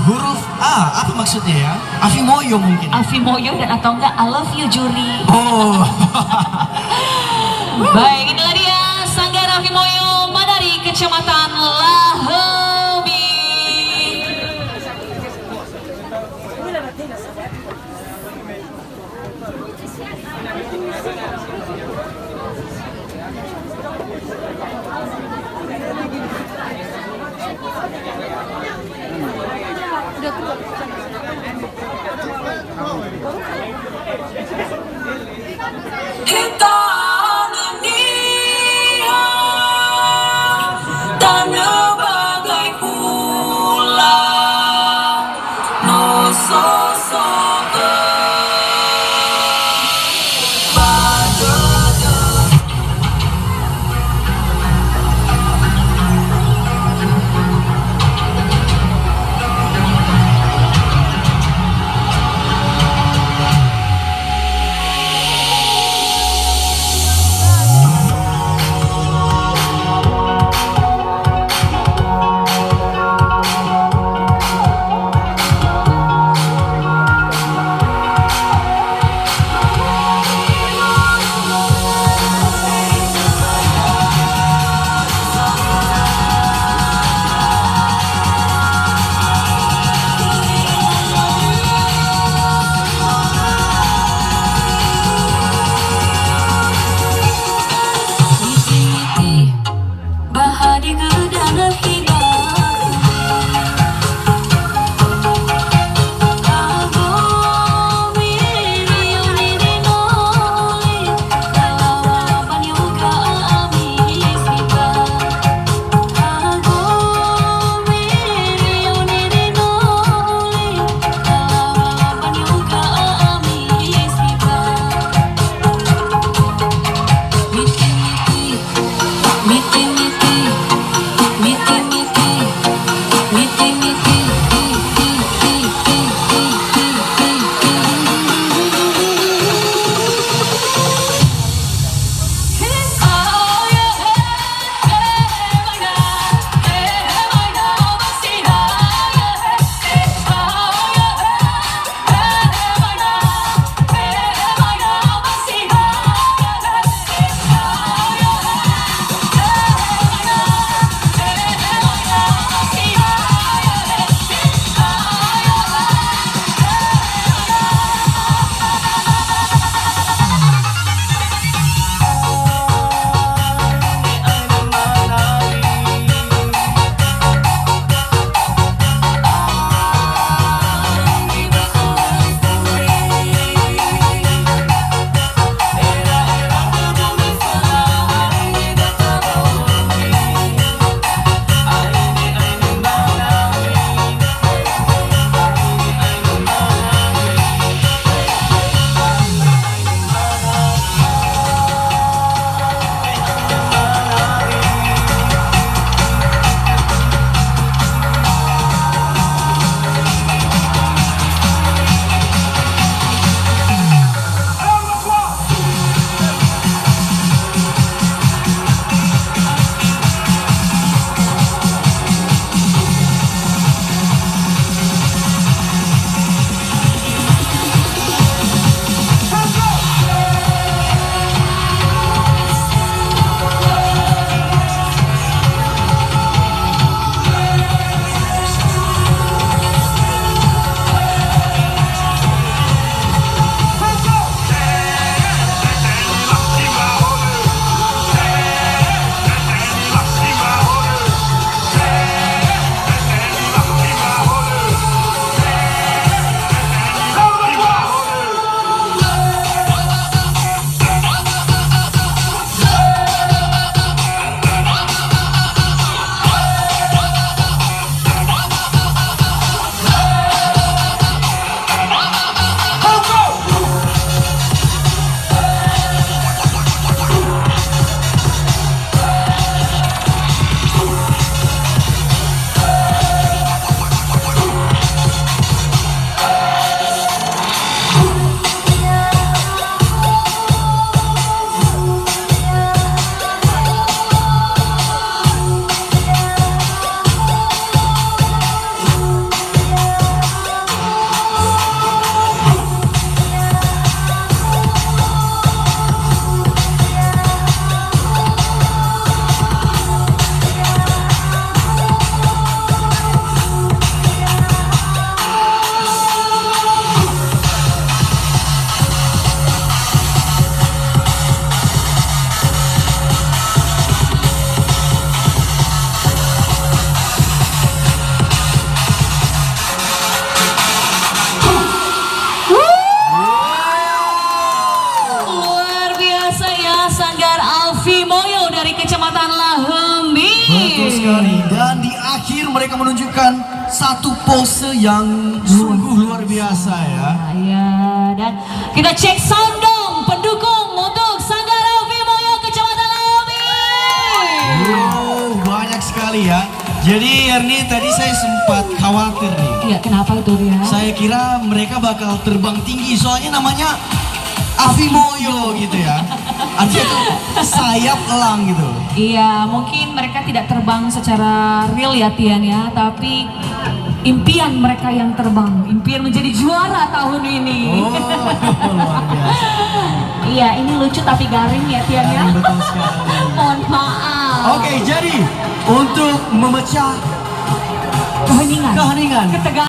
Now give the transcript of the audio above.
huruf A. Apa maksudnya ya? Afimoyo mungkin. Afimoyo dan atau enggak I love you Juri. Oh. Baik, inilah dia Sanggar Afimoyo dari Kecamatan Lahobi. Kita ini Kecamatan Lahembi. Betul sekali. Dan di akhir mereka menunjukkan satu pose yang sungguh luar biasa ya. Iya, dan kita cek sound dong pendukung untuk Sanggara Fimoyo Kecamatan Lahembi. Oh, banyak sekali ya. Jadi Erni tadi saya sempat khawatir nih. Iya, kenapa itu ya? Saya kira mereka bakal terbang tinggi soalnya namanya Afimoyo gitu ya. Artinya itu sayap elang gitu. Iya, mungkin mereka tidak terbang secara real ya Tian ya, tapi impian mereka yang terbang, impian menjadi juara tahun ini. Oh, luar biasa. Iya, ini lucu tapi garing ya Tian ya. Betul sekali. Mohon maaf. Oke, jadi untuk memecah Keheningan. keheningan Ketegangan.